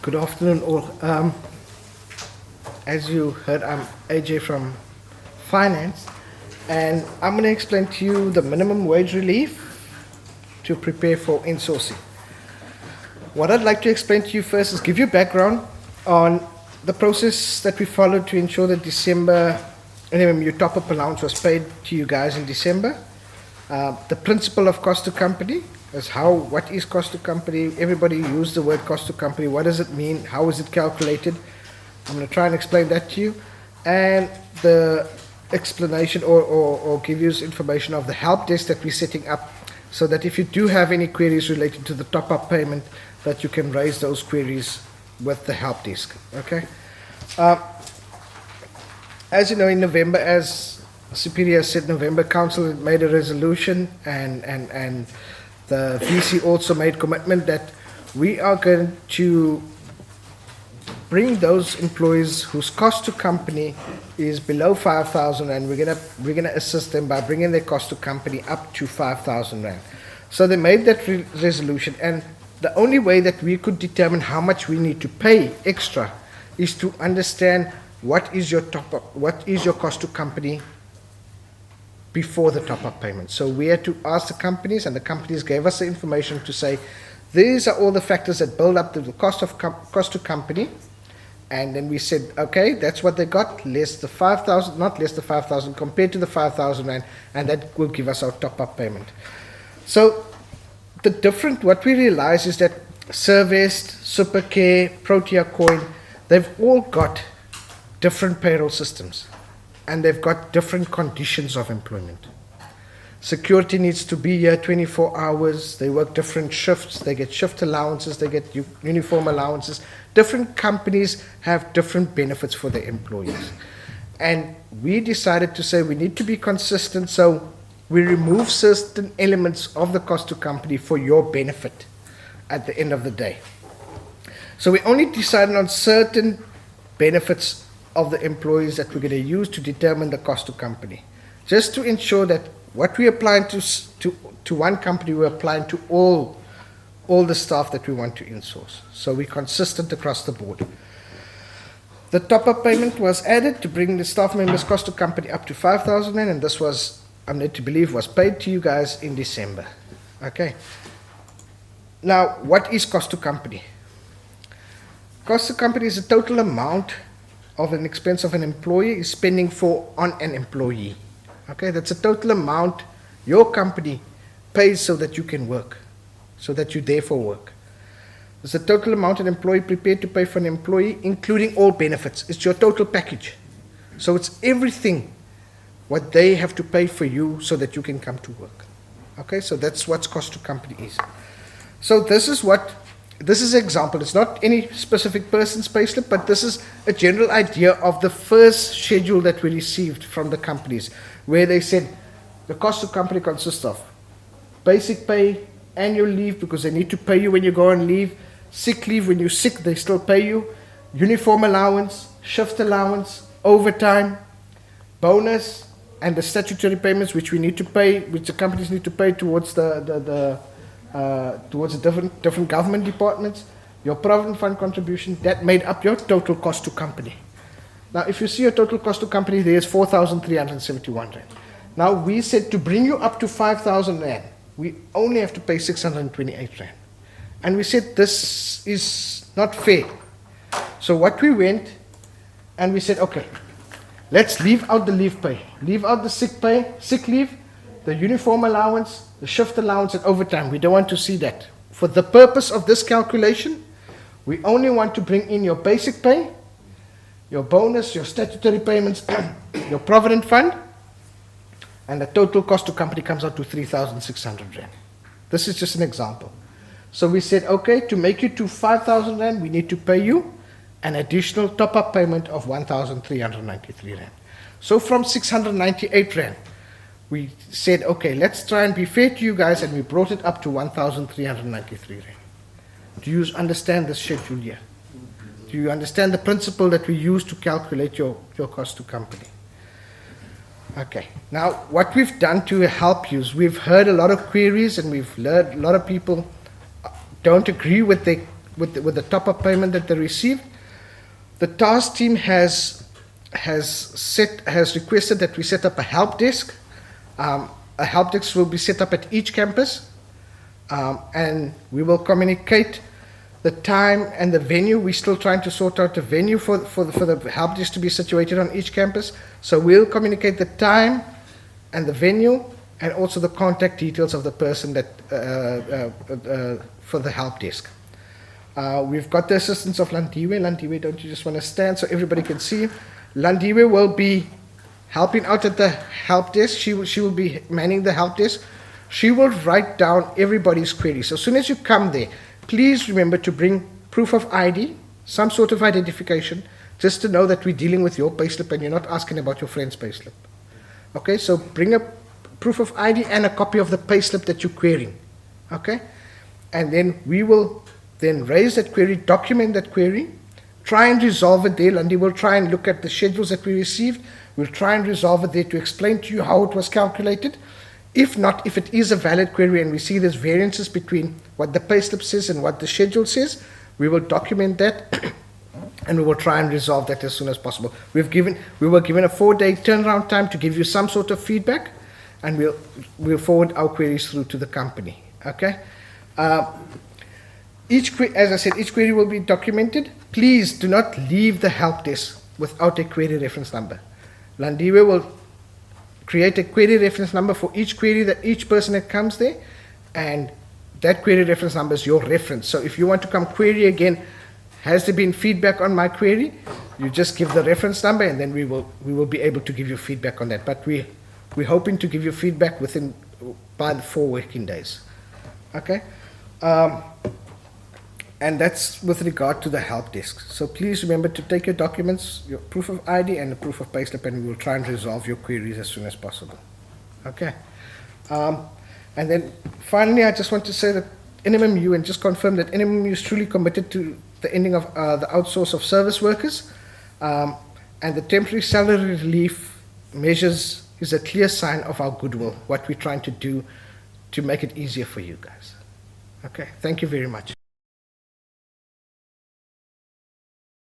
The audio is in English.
Good afternoon, all. As you heard, I'm AJ from Finance, and I'm going to explain to you the minimum wage relief to prepare for insourcing. What I'd like to explain to you first is give you background on the process that we followed to ensure that December NMMU top-up allowance was paid to you guys in December. The principle of cost to company is what is cost to company? Everybody use the word cost to company. What does it mean? How is it calculated? I'm going to try and explain that to you. And the explanation or give you information of the help desk that we're setting up, so that if you do have any queries related to the top-up payment, that you can raise those queries with the help desk. Okay. As you know, in November, as Superior said, November Council had made a resolution, and the VC also made commitment that we are going to bring those employees whose cost to company is below 5,000, and we're gonna assist them by bringing their cost to company up to 5,000 rand. So they made that resolution, and the only way that we could determine how much we need to pay extra is to understand what is your top-up, what is your cost to company before the top-up payment. So we had to ask the companies, and the companies gave us the information to say, these are all the factors that build up to the cost to company. And then we said, okay, that's what they got, less the 5,000, not less the 5,000, compared to the 5,000 rand, and that will give us our top-up payment. So what we realize is that Servest, Supercare, Protea Coin, they've all got different payroll systems, and they've got different conditions of employment. Security needs to be here 24 hours. They work different shifts. They get shift allowances. They get uniform allowances. Different companies have different benefits for their employees. And we decided to say we need to be consistent, so we remove certain elements of the cost to company for your benefit at the end of the day. So we only decided on certain benefits of the employees that we're going to use to determine the cost to company, just to ensure that what we apply to one company, we're applying to all the staff that we want to insource. So we're consistent across the board. The top-up payment was added to bring the staff members' cost to company up to 5,000 rand, and this was, I'm led to believe, was paid to you guys in December. Okay. Now, what is cost to company? Cost to company is the total amount of an expense of an employee is spending on an employee. Okay, that's a total amount your company pays so that you can work, so that you therefore work. It's the total amount an employee prepared to pay for an employee, including all benefits. It's your total package. So it's everything what they have to pay for you so that you can come to work. Okay, so that's what cost to company is. So this is an example. It's not any specific person's payslip, but this is a general idea of the first schedule that we received from the companies, where they said the cost to company consists of basic pay, annual leave because they need to pay you when you go on leave, sick leave when you're sick, they still pay you, uniform allowance, shift allowance, overtime, bonus, and the statutory payments which we need to pay, which the companies need to pay towards towards the different government departments, your provident fund contribution, that made up your total cost to company. Now, if you see your total cost to company, there is 4,371 rand. Now, we said to bring you up to 5,000 rand, we only have to pay 628 rand. And we said this is not fair. So what we went and we said, okay, let's leave out the leave pay, leave out the sick pay, sick leave, the uniform allowance, the shift allowance, and overtime. We don't want to see that. For the purpose of this calculation, we only want to bring in your basic pay, your bonus, your statutory payments, your provident fund, and the total cost to company comes out to 3,600 rand. This is just an example. So we said, okay, to make you to 5,000 rand, we need to pay you an additional top-up payment of 1,393 rand. So from 698 rand, we said, okay, let's try and be fair to you guys, and we brought it up to 1,393 rand. Do you understand the schedule here? Do you understand the principle that we use to calculate your cost to company? Okay. Now, what we've done to help you is we've heard a lot of queries, and we've learned a lot of people don't agree with with the top-up payment that they received. The task team has requested that we set up a help desk. A help desk will be set up at each campus, and we will communicate the time and the venue. We're still trying to sort out the venue for the help desk to be situated on each campus. So we'll communicate the time and the venue, and also the contact details of the person that for the help desk. We've got the assistance of Landiwe. Landiwe, don't you just want to stand so everybody can see? Landiwe will be helping out at the help desk. She will be manning the help desk. She will write down everybody's queries. So as soon as you come there, please remember to bring proof of ID, some sort of identification, just to know that we're dealing with your payslip and you're not asking about your friend's payslip. Okay, so bring a proof of ID and a copy of the payslip that you're querying. Okay, and then we will then raise that query, document that query, try and resolve it there. And we'll try and look at the schedules that we received. We'll try and resolve it there to explain to you how it was calculated. If not, if it is a valid query and we see there's variances between what the payslip says and what the schedule says, we will document that and we will try and resolve that as soon as possible. We were given a 4-day turnaround time to give you some sort of feedback, and we'll forward our queries through to the company. Okay. As I said, each query will be documented. Please do not leave the help desk without a query reference number. Landiwe will create a query reference number for each query that each person that comes there, and that query reference number is your reference. So if you want to come query again, has there been feedback on my query? You just give the reference number, and then we will be able to give you feedback on that. But we're hoping to give you feedback by the 4 working days. Okay. And that's with regard to the help desk. So please remember to take your documents, your proof of ID and the proof of payslip, and we will try and resolve your queries as soon as possible. Okay. And then finally, I just want to say that NMMU, and just confirm that NMMU is truly committed to the ending of the outsource of service workers, and the temporary salary relief measures is a clear sign of our goodwill, what we're trying to do to make it easier for you guys. Okay, thank you very much.